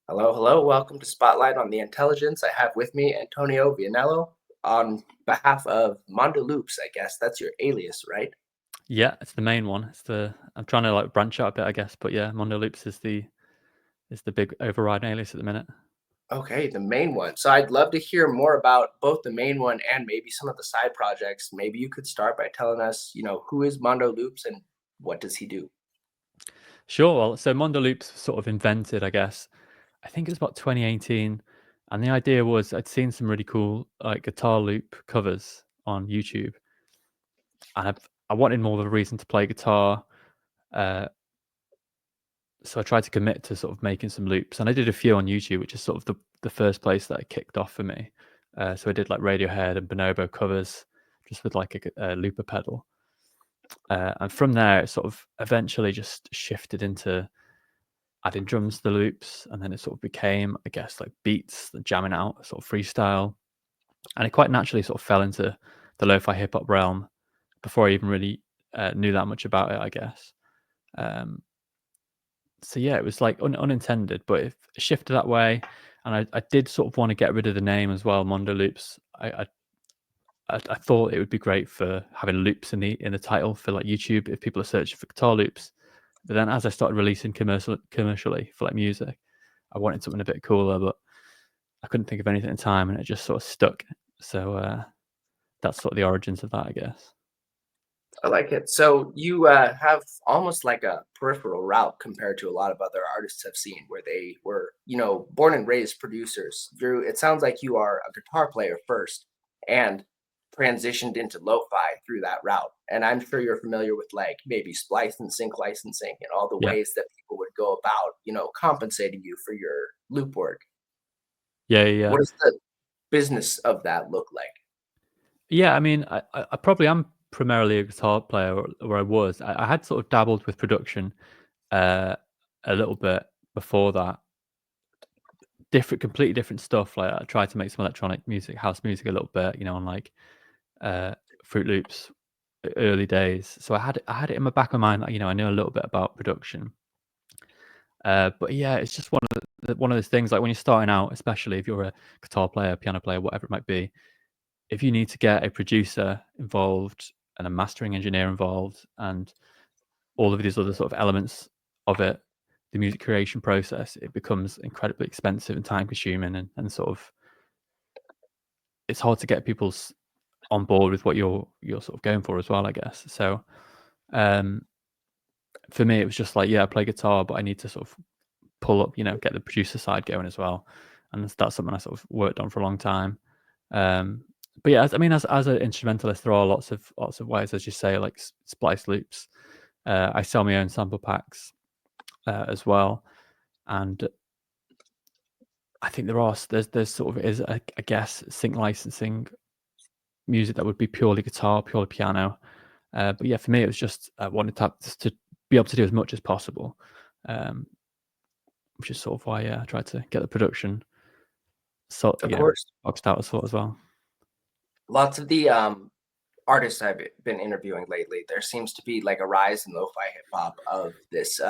Hello, hello. Welcome to Spotlight on the Intelligence. I have with me Antonio Vianello on behalf of Mondo Loops, I guess. That's your alias, right? Yeah, it's the main one. I'm trying to like branch out a bit, I guess, but yeah, Mondo Loops is the big overriding alias at the minute. Okay, the main one. So I'd love to hear more about both the main one and maybe some of the side projects. Maybe you could start by telling us, who is Mondo Loops and what does he do? Sure. Well, so Mondo Loops was sort of invented, I guess. I think it was about 2018, and the idea was I'd seen some really cool like guitar loop covers on YouTube, and I wanted more of a reason to play guitar. Uh, so I tried to commit to sort of making some loops, and I did a few on YouTube, which is sort of the first place that it kicked off for me. So I did like Radiohead and Bonobo covers, just with like a looper pedal. And from there, it sort of eventually just shifted into adding drums to the loops, and then it sort of became, I guess, like beats, the jamming out, sort of freestyle, and it quite naturally sort of fell into the lo-fi hip hop realm before I even really knew that much about it, I guess. Um, so yeah, it was like unintended, but it shifted that way, and I did sort of want to get rid of the name as well, Mondo Loops. I thought it would be great for having loops in the title for like YouTube if people are searching for guitar loops. But then as I started releasing commercially for like music, I wanted something a bit cooler, but I couldn't think of anything in time, and it just sort of stuck. So that's sort of the origins of that, I guess. I like it. So you have almost like a peripheral route compared to a lot of other artists I've seen where they were, born and raised producers. It sounds like you are a guitar player first and transitioned into lo-fi through that route. And I'm sure you're familiar with like maybe splice and sync licensing and all the Yeah, ways that people would go about, compensating you for your loop work. yeah, yeah, yeah. What does the business of that look like? Yeah, I mean, I probably am primarily a guitar player, or I was. I had sort of dabbled with production uh, a little bit before that, completely different stuff. Like I tried to make some electronic music, house music a little bit, on like uh, Fruit Loops early days. So I had it in my back of my mind, like, I knew a little bit about production. But yeah, it's just one of those things. Like when you're starting out, especially if you're a guitar player, piano player, whatever it might be, if you need to get a producer involved and a mastering engineer involved, and all of these other sort of elements of it, the music creation process, it becomes incredibly expensive and time consuming, and sort of it's hard to get people on board with what you're sort of going for as well, I guess. So um, for me, it was just like, yeah, I play guitar, but I need to sort of pull up, get the producer side going as well, and that's something I sort of worked on for a long time. Um, but yeah, I mean, as an instrumentalist, there are lots of ways, as you say, like splice loops. I sell my own sample packs as well, and I think there's sort of is I guess sync licensing music that would be purely guitar, purely piano. But yeah, for me, it was just I wanted to be able to do as much as possible, um, which is sort of why I tried to get the production Of course. boxed out as well. Lots of the artists I've been interviewing lately, there seems to be like a rise in lo-fi hip hop of this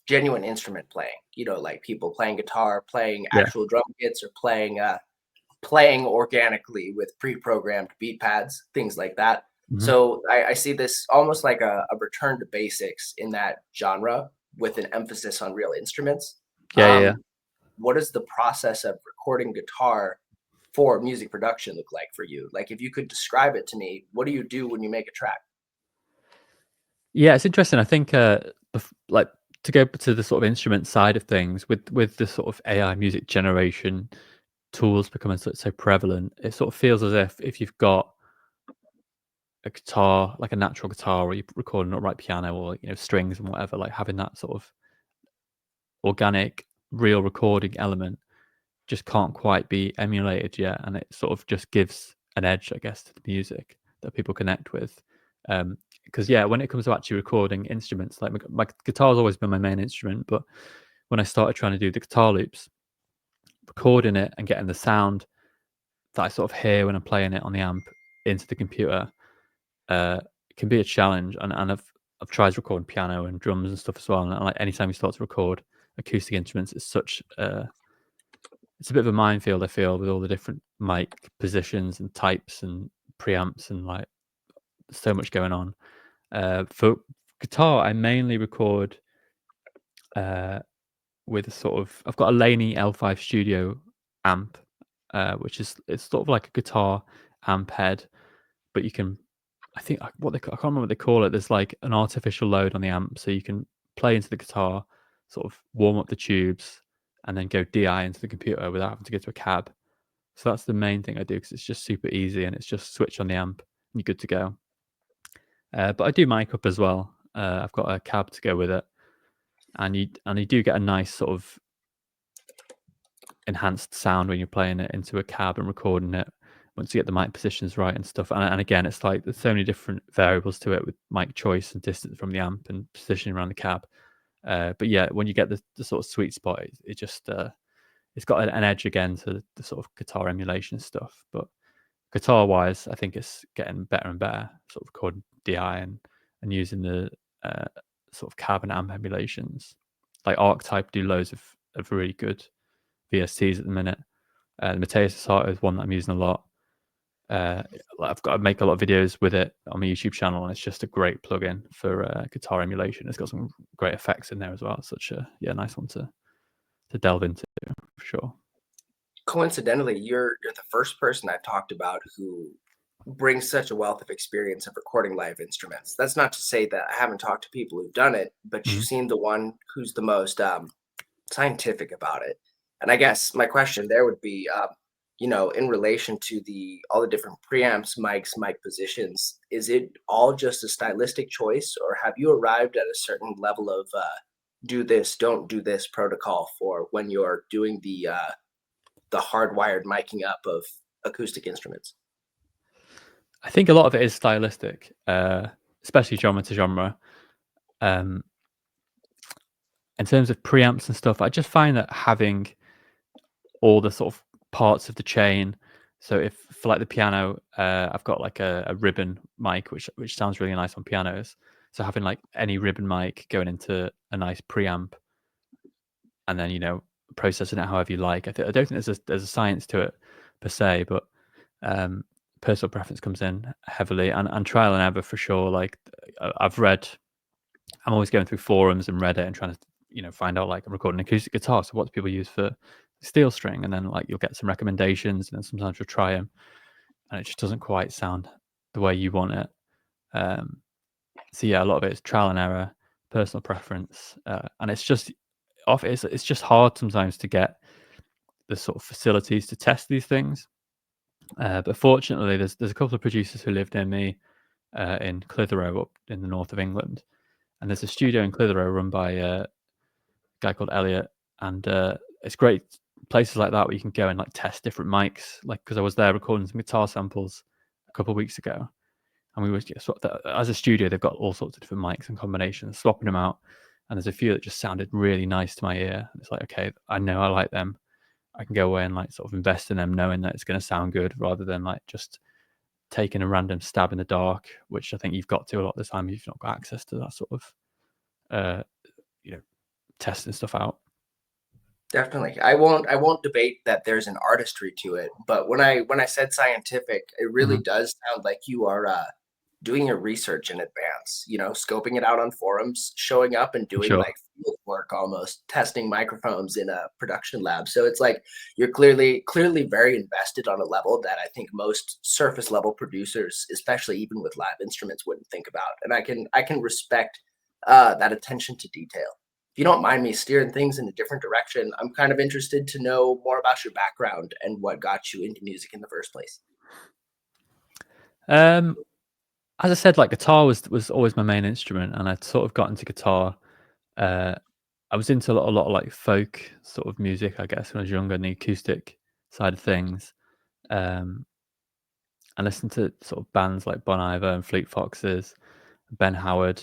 genuine instrument playing. Like people playing guitar, playing Yeah. actual drum kits, or playing organically with pre-programmed beat pads, things like that. Mhm. So I see this almost like a return to basics in that genre with an emphasis on real instruments. Yeah, yeah, yeah. Um, what does the process of recording guitar for music production look like for you? Like, if you could describe it to me, what do you do when you make a track? Yeah, it's interesting. I think, like to go to the sort of instrument side of things, with the sort of AI music generation tools becoming so prevalent, it sort of feels as if you've got a guitar, like a natural guitar, or you're recording an upright piano, or strings and whatever, like having that sort of organic, real recording element just can't quite be emulated yet, and it sort of just gives an edge, I guess, to the music that people connect with. Because yeah, when it comes to actually recording instruments, like my guitar's always been my main instrument, but when I started trying to do the guitar loops, recording it and getting the sound that I sort of hear when I'm playing it on the amp into the computer, uh, can be a challenge. And I've tried recording piano and drums and stuff as well. And like anytime you start to record acoustic instruments is such it's a bit of a minefield, I feel, with all the different mic positions and types and preamps and like so much going on. For guitar, I mainly record uh, with a sort of I've got a Laney L5 Studio amp, which is it's sort of like a guitar amp head, but you can I can't remember what they call it. There's like an artificial load on the amp, so you can play into the guitar, sort of warm up the tubes, and then go DI into the computer without having to go to a cab. So that's the main thing I do because it's just super easy and it's just switch on the amp and you're good to go. But I do mic up as well. I've got a cab to go with it, and you do get a nice sort of enhanced sound when you're playing it into a cab and recording it. Once you get the mic positions right and stuff, and again, it's like there's so many different variables to it with mic choice and distance from the amp and positioning around the cab. But yeah, when you get the sort of sweet spot, it just it's got an edge again to the sort of guitar emulation stuff. But guitar wise, I think it's getting better and better. Sort of recording DI and using the sort of cab and amp emulations. Like Archetype do loads of really good VSTs at the minute. The Mateus Sasato is one that I'm using a lot. I've got to make a lot of videos with it on my YouTube channel, and it's just a great plugin for guitar emulation. It's got some great effects in there as well. Such a nice one to delve into for sure. Coincidentally, you're the first person I've talked about who brings such a wealth of experience of recording live instruments. That's not to say that I haven't talked to people who've done it, but you Mhm. seem the one who's the most scientific about it. And I guess my question there would be, in relation to the all the different preamps, mics, mic positions, is it all just a stylistic choice, or have you arrived at a certain level of do this, don't do this protocol for when you're doing the hardwired miking up of acoustic instruments? I think a lot of it is stylistic, especially genre to genre. Um, in terms of preamps and stuff, I just find that having all the sort of parts of the chain. So if for like the piano, I've got like a ribbon mic, which sounds really nice on pianos. So having like any ribbon mic going into a nice preamp, and then processing it however you like. I don't think there's a science to it per se, but um, personal preference comes in heavily, and trial and error for sure. Like I've read, I'm always going through forums and Reddit and trying to find out, like, I'm recording acoustic guitar, so what do people use for steel string? And then like you'll get some recommendations, and then sometimes you'll try them, and it just doesn't quite sound the way you want it. So yeah, a lot of it is trial and error, personal preference, and it's just hard sometimes to get the sort of facilities to test these things. But fortunately, there's a couple of producers who live near me in Clitheroe, up in the north of England, and there's a studio in Clitheroe run by a guy called Elliot, and it's great places like that where you can go and like test different mics. Like, because I was there recording some guitar samples a couple of weeks ago, and we were as a studio, they've got all sorts of different mics and combinations, swapping them out. And there's a few that just sounded really nice to my ear. And it's like, okay, I know I like them. I can go away and like sort of invest in them, knowing that it's going to sound good, rather than like just taking a random stab in the dark, which I think you've got to a lot of the time if you've not got access to that sort of, uh, you know, testing stuff out. Definitely. I won't debate that there's an artistry to it, but when I said scientific, it really Mhm. does sound like you are doing your research in advance, scoping it out on forums, showing up and For doing sure. like field work almost, testing microphones in a production lab. So it's like you're clearly very invested on a level that I think most surface level producers, especially even with live instruments, wouldn't think about. And I can respect that attention to detail. If you don't mind me steering things in a different direction, I'm kind of interested to know more about your background and what got you into music in the first place. Um, as I said, like guitar was always my main instrument, and I'd sort of got into guitar. Uh, I was into a lot of like folk sort of music, I guess, when I was younger, and the acoustic side of things. Um, I listened to sort of bands like Bon Iver and Fleet Foxes, Ben Howard.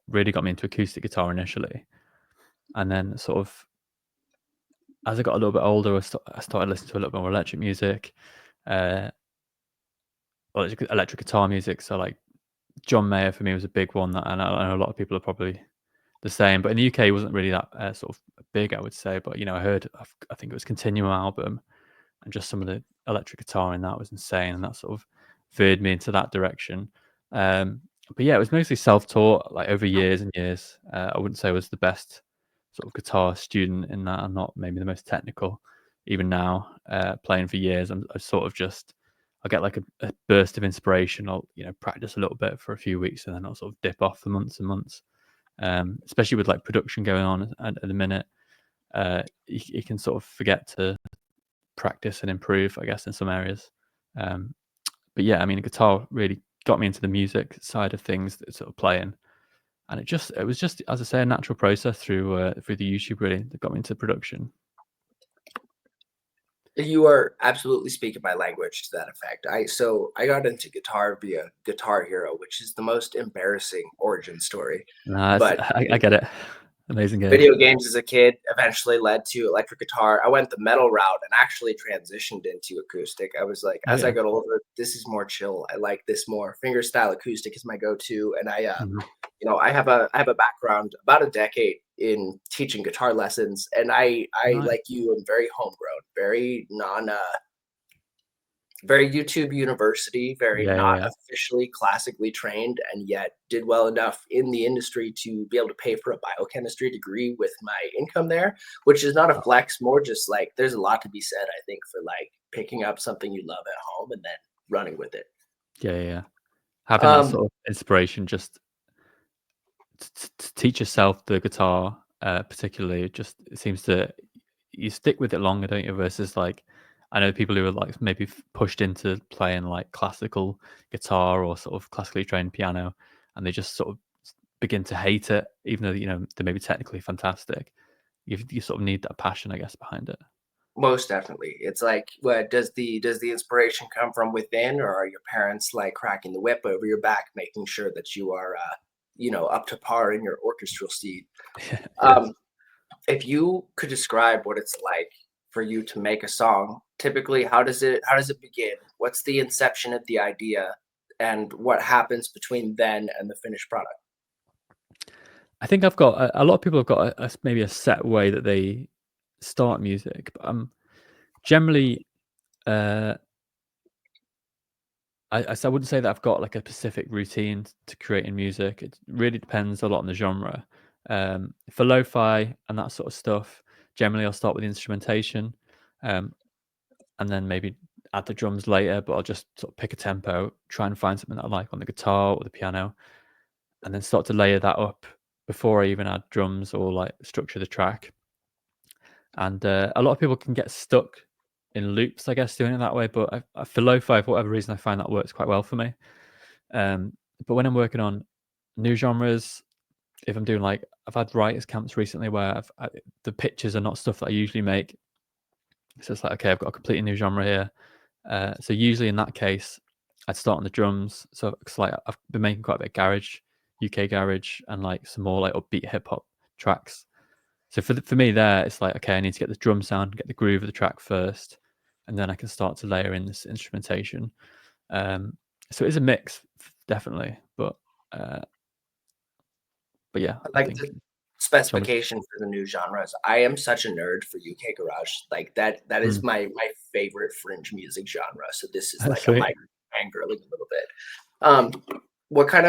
Really got me into acoustic guitar initially, and then sort of as I got a little bit older, I started listening to a little bit more electric music, uh, electric guitar music. So like John Mayer for me was a big one that, and I know a lot of people are probably the same. But in the UK, it wasn't really that sort of big, I would say. But I heard, I think it was Continuum album, and just some of the electric guitar in that was insane, and that sort of veered me into that direction. Um, but yeah, it was mostly self-taught, like over years and years. I wouldn't say I was the best sort of guitar student in that. I'm not maybe the most technical, even now. Playing for years, I sort of just I'll get like a burst of inspiration. I'll practice a little bit for a few weeks, and then I'll sort of dip off for months and months. Especially with like production going on at the minute, you can sort of forget to practice and improve, I guess, in some areas. But yeah, I mean, guitar really got me into the music side of things, sort of playing, and it was just, as I say, a natural process through the YouTube really that got me into production. You are absolutely speaking my language to that effect. I got into guitar via Guitar Hero, which is the most embarrassing origin story. Nah, But I get it. Amazing game. video games as a kid eventually led to electric guitar. I went the metal route and actually transitioned into acoustic. I was like, Oh as I yeah. got older, this is more chill. I like this more. Fingerstyle acoustic is my go-to, and Mhm. I have a background about a decade in teaching guitar lessons, and I Nice. like you am very homegrown, very non very YouTube University, very Yeah, yeah, not yeah. officially classically trained, and yet did well enough in the industry to be able to pay for a biochemistry degree with my income there, which is not a Oh, flex, more just like there's a lot to be said, I think, for like picking up something you love at home and then running with it. yeah, yeah, yeah. Having that Um, sort of inspiration just to teach yourself the guitar, particularly, just it seems to you stick with it longer, don't you? Versus like I know people who are like maybe pushed into playing like classical guitar or sort of classically trained piano, and they just sort of begin to hate it, even though they may be technically fantastic. You sort of need that passion, I guess, behind it. Most definitely. It's like, what does the inspiration come from within, or are your parents like cracking the whip over your back, making sure that you are, up to par in your orchestral seat? Yeah. Um, if you could describe what it's like for you to make a song, typically, how does it begin? What's the inception of the idea, and what happens between then and the finished product? I think I've got a lot of people have got maybe a set way that they start music, but generally, uh, I wouldn't say that I've got like a specific routine to creating music. It really depends a lot on the genre. For lo-fi and that sort of stuff, generally I'll start with the instrumentation, um, and then maybe add the drums later. But I'll just sort of pick a tempo, try and find something that I like on the guitar or the piano, and then start to layer that up before I even add drums or like structure the track. And a lot of people can get stuck in loops, I guess, doing it that way. But for lo-fi, for whatever reason, I find that works quite well for me. But when I'm working on new genres, if I'm doing like I've had writers camps recently where the pictures are not stuff that I usually make. So it's like, okay, I've got a completely new genre here. So usually in that case, I'd start on the drums. So it's like I've been making quite a bit of garage, UK garage, and like some more like upbeat hip hop tracks. So for me there, it's like, okay, I need to get the drum sound, get the groove of the track first, and then I can start to layer in this instrumentation. Um, so it is a mix, definitely. Uh, but yeah, I I like think the genres. specification for the new genres. I am such a nerd for UK garage. Like that is Mm, my favorite fringe music genre. So this is that's like a sweet. mic fangirling a little bit. What kind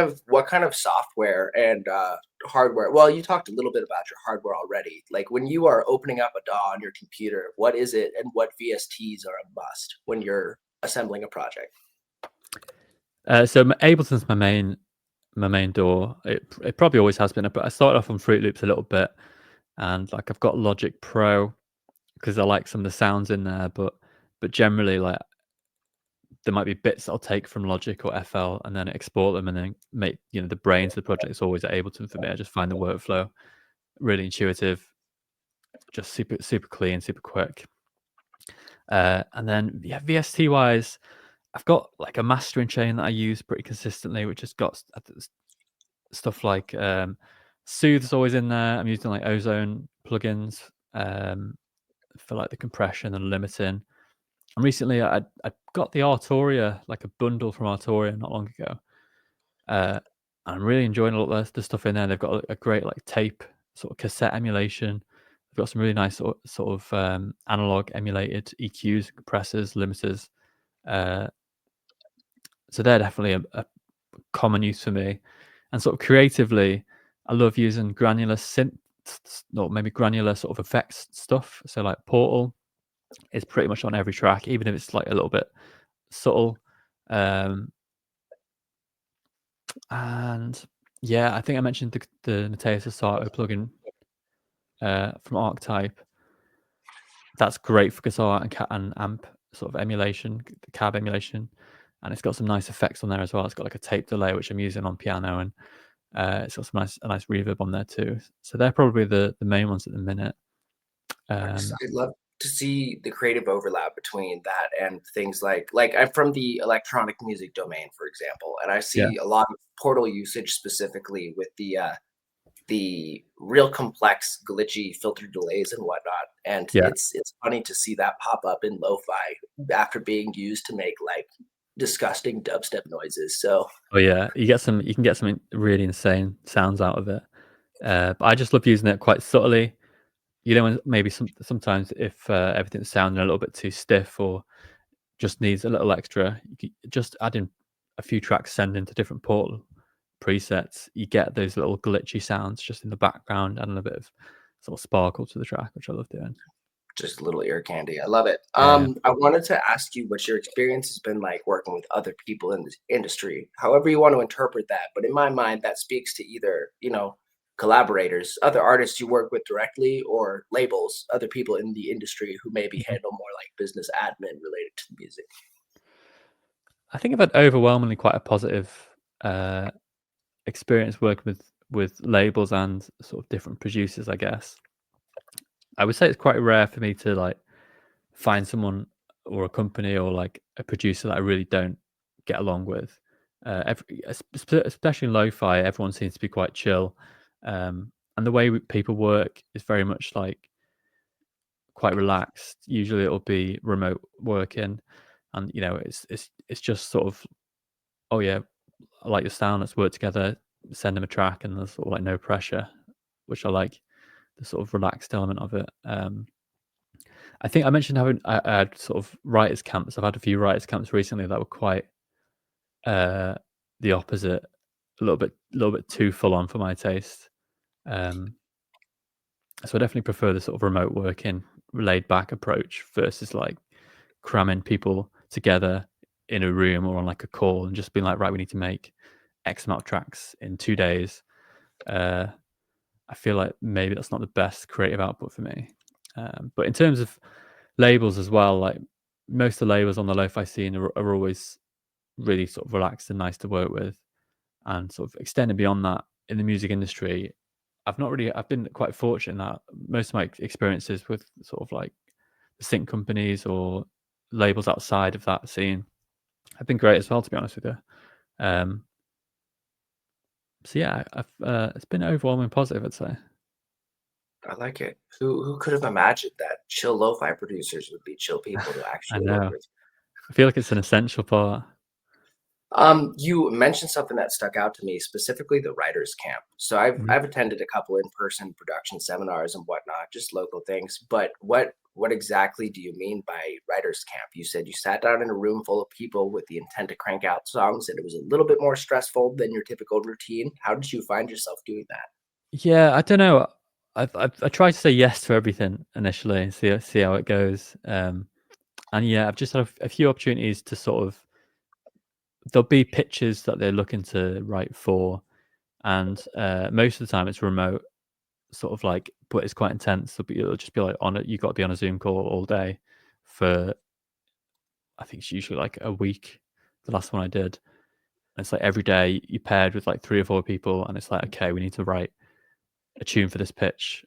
of software and hardware? Well, you talked a little bit about your hardware already. Like when you are opening up a DAW on your computer, what is it, and what VSTs are a must when you're assembling a project? So Ableton's my main door. It probably always has been, but I started off on Fruit Loops a little bit, and like I've got Logic Pro because I like some of the sounds in there, but generally like there might be bits that I'll take from Logic or FL and then export them and then make the brains of the project is always at Ableton for me. I just find the workflow really intuitive, just super clean, super quick. And then yeah, VST wise, I've got like a mastering chain that I use pretty consistently, which has got stuff like Soothe's always in there. I'm using like Ozone plugins for like the compression and limiting. And recently, I got the Arturia, like a bundle from Arturia not long ago. I'm really enjoying a lot of the stuff in there. They've got a great like tape sort of cassette emulation. They've got some really nice sort of analog emulated EQs, compressors, limiters. Uh, so they're definitely a common use for me. And sort of creatively, I love using granular synth or maybe granular sort of effects stuff. So like Portal is pretty much on every track, even if it's like a little bit subtle. And yeah, I think I mentioned the Mateus Sato plugin from Archetype. That's great for guitar and amp sort of emulation, the cab emulation, and it's got some nice effects on there as well. It's got like a tape delay which I'm using on piano, and it's got some a nice reverb on there too. So they're probably the main ones at the minute. Nice. Um, I'd love to see the creative overlap between that and things like I'm from the electronic music domain, for example, and I yeah, see a lot of Portal usage specifically with the real complex, glitchy filter delays and whatnot. And yeah. it's funny to see that pop up in lo-fi after being used to make like disgusting dubstep noises. So Oh yeah, you can get some really insane sounds out of it. But I just love using it quite subtly. You know, when maybe sometimes if everything's sounding a little bit too stiff or just needs a little extra, you can just add in a few tracks, send into different Portal presets. You get those little glitchy sounds just in the background, adding a bit of sort of sparkle to the track, which I love doing. just a little ear candy. I love it. Yeah. I wanted to ask you what your experience has been like working with other people in this industry, however you want to interpret that. But in my mind, that speaks to either, collaborators, other artists you work with directly, or labels, other people in the industry who maybe Mhm. handle more like business admin related to the music. I think I've had overwhelmingly quite a positive uh, experience working with labels and sort of different producers, I guess. I would say it's quite rare for me to like find someone or a company or like a producer that I really don't get along with. Especially in lo-fi, everyone seems to be quite chill, and the way people work is very much like quite relaxed. Usually, it'll be remote working, and it's just sort of, oh yeah, I like your sound. Let's work together. Send them a track, and there's sort of like no pressure, which I like the sort of relaxed element of it. I think I mentioned having I had sort of writers camps. I've had a few writers camps recently that were quite uh, the opposite, a little bit too full on for my taste. Um, so I definitely prefer the sort of remote working, laid back approach versus like cramming people together in a room or on like a call and just being like, right, we need to make X amount of tracks in 2 days. Uh, I feel like maybe that's not the best creative output for me. But in terms of labels as well, like most of the labels on the lo-fi scene are always really sort of relaxed and nice to work with. And sort of extending beyond that in the music industry, I've been quite fortunate in that most of my experiences with sort of like the sync companies or labels outside of that scene have been great as well, to be honest with you. Um, so yeah, it's been overwhelmingly positive, I'd say. I like it. Who could have imagined that chill lo-fi producers would be chill people to I actually work know. with? I feel like it's an essential part. You mentioned something that stuck out to me, specifically the writers camp. So I've Mhm. I've attended a couple in-person production seminars and whatnot, just local things. But what exactly do you mean by writers camp? You said you sat down in a room full of people with the intent to crank out songs, and it was a little bit more stressful than your typical routine. How did you find yourself doing that? Yeah, I don't know. I tried to say yes to everything initially and see how it goes. And yeah, I've just had a few opportunities to sort of there'll be pitches that they're looking to write for, and most of the time it's remote, sort of like, but it's quite intense. It'll just be like on it. You got to be on a Zoom call all day for I think it's usually like a week. The last one I did, and it's like every day you paired with like 3 or 4 people, and it's like okay, we need to write a tune for this pitch.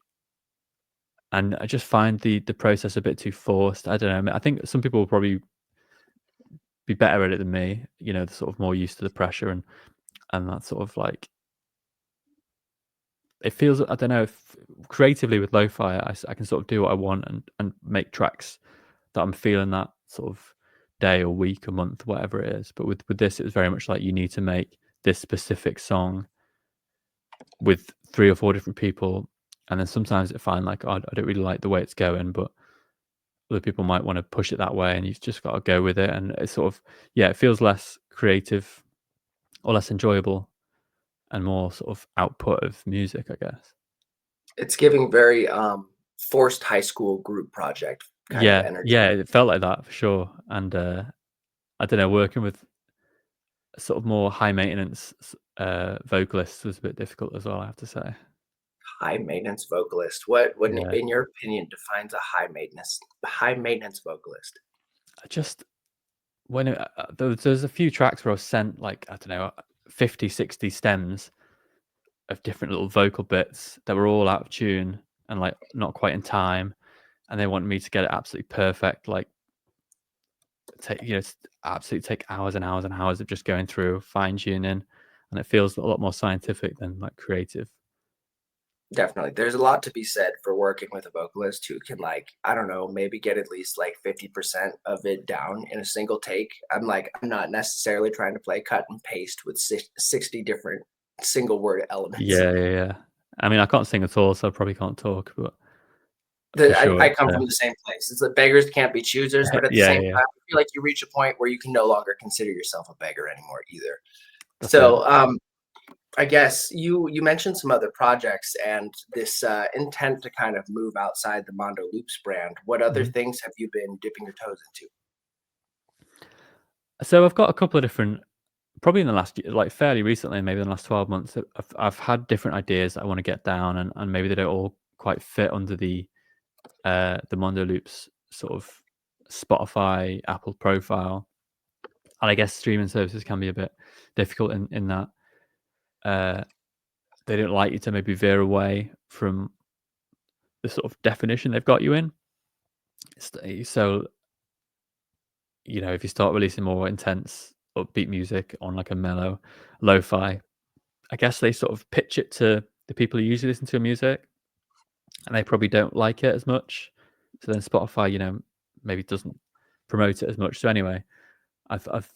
And I just find the process a bit too forced. I don't know. I mean, I think some people will probably be better at it than me. They're sort of more used to the pressure and that sort of like it feels. I don't know if creatively with lo-fi, I can sort of do what I want and make tracks that I'm feeling that sort of day or week or month, whatever it is. But with this, it was very much like you need to make this specific song with 3 or 4 different people, and then sometimes I find like, oh, I don't really like the way it's going, but other people might want to push it that way, and you've just got to go with it. And it's sort of, yeah, it feels less creative or less enjoyable and more sort of output of music, I guess. It's giving very forced high school group project kind of Yeah, energy. yeah, it felt like that for sure. And I don't know, working with sort of more high maintenance vocalists was a bit difficult as well, I have to say. High maintenance vocalist. What Yeah, in your opinion defines a high maintenance vocalist? I just when there's a few tracks where I was sent like, I don't know, 50, 60 stems of different little vocal bits that were all out of tune and like not quite in time, and they wanted me to get it absolutely perfect, like take absolutely take hours and hours and hours of just going through fine tuning, and it feels a lot more scientific than like creative. Definitely. There's a lot to be said for working with a vocalist who can, like, I don't know, maybe get at least like 50% of it down in a single take. I'm not necessarily trying to play cut and paste with 60 different single word elements. Yeah, yeah, yeah. I mean, I can't sing at all, so I probably can't talk, but for sure, I come from the same place. It's like beggars can't be choosers, but at the yeah, same yeah, yeah, time, I feel like you reach a point where you can no longer consider yourself a beggar anymore either. that's it. So, I guess you mentioned some other projects and this intent to kind of move outside the Mondo Loops brand. What other Mhm. things have you been dipping your toes into? So I've got a couple of different, probably in the last year, like fairly recently, maybe in the last 12 months, I've had different ideas that I want to get down, and maybe they don't all quite fit under the Mondo Loops sort of Spotify, Apple profile. And I guess streaming services can be a bit difficult in that uh, they don't like you to maybe veer away from the sort of definition they've got you in. So, if you start releasing more intense, upbeat music on like a mellow lo-fi, I guess they sort of pitch it to the people who usually listen to music, and they probably don't like it as much. So then Spotify, maybe doesn't promote it as much. So anyway, I've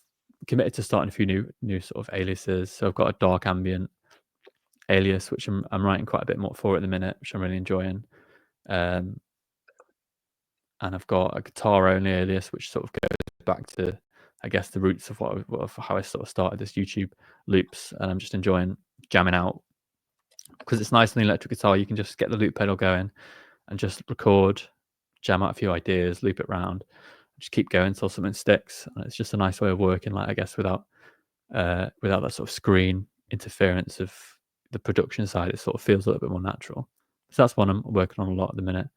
committed to starting a few new sort of aliases. So I've got a dark ambient alias, which I'm writing quite a bit more for at the minute, which I'm really enjoying. Um, and I've got a guitar only alias, which sort of goes back to, I guess, the roots of of how I sort of started this YouTube loops, and I'm just enjoying jamming out because it's nice on the electric guitar. You can just get the loop pedal going and just record, jam out a few ideas, loop it round, just keep going until something sticks. And it's just a nice way of working, like I guess, without that sort of screen interference of the production side. It sort of feels a little bit more natural. So that's one I'm working on a lot at the minute.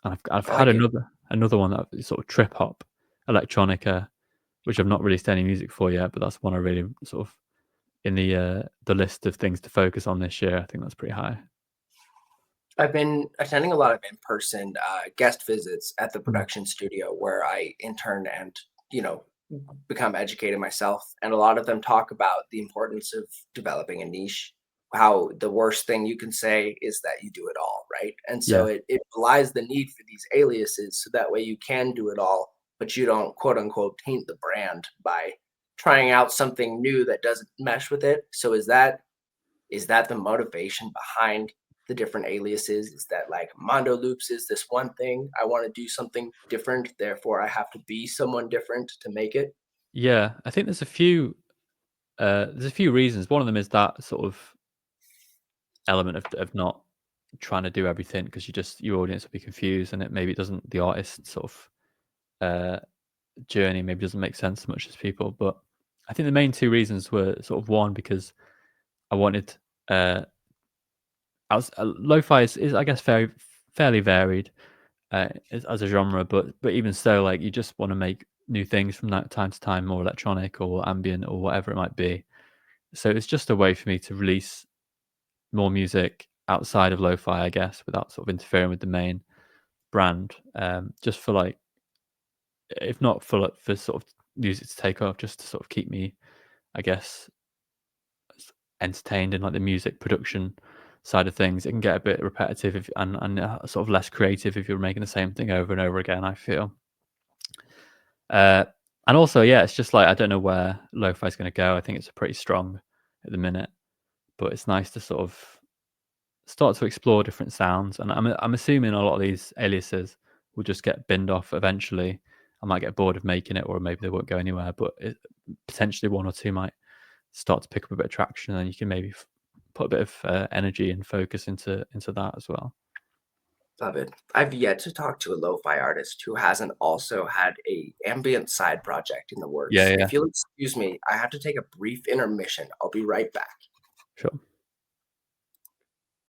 And I've I had like it. another one that is sort of trip hop electronica, which I've not released any music for yet, but that's one I really sort of in the list of things to focus on this year. I think that's pretty high. I've been attending a lot of in-person guest visits at the Mm. production studio where I intern and, you know, become educated myself. And a lot of them talk about the importance of developing a niche, how the worst thing you can say is that you do it all, right? And so Yeah. it belies the need for these aliases so that way you can do it all, but you don't quote unquote taint the brand by trying out something new that doesn't mesh with it. So is that the motivation behind the different aliases? Is that like Mondo Loops is this one thing? I want to do something different, therefore I have to be someone different to make it. Yeah. I think there's a few reasons. One of them is that sort of element of not trying to do everything because your audience will be confused, and it doesn't the artist sort of uh journey maybe doesn't make sense as much as people. But I think the main two reasons were sort of one because I wanted lo-fi is I guess fairly varied as a genre, but even so, like you just want to make new things from that time to time, more electronic or ambient or whatever it might be. So it's just a way for me to release more music outside of lo-fi, I guess, without sort of interfering with the main brand. Just for like, if not for sort of music to take off, just to sort of keep me, I guess, entertained in like the music production side of things. It can get a bit repetitive and sort of less creative if you're making the same thing over and over again, I feel. Uh, and also, yeah, it's just like I don't know where lo-fi is going to go. I think it's a pretty strong. at the minute. But it's nice to sort of start to explore different sounds. And I'm assuming a lot of these aliases will just get binned off eventually. I might get bored of making it, or maybe they won't go anywhere. But potentially one or two might start to pick up a bit of traction, and you can maybe put a bit of energy and focus into that as well. Love it. I've yet to talk to a lo-fi artist who hasn't also had a ambient side project in the Yeah, works. yeah, If you'll excuse me, I have to take a brief intermission. I'll be right back. sure.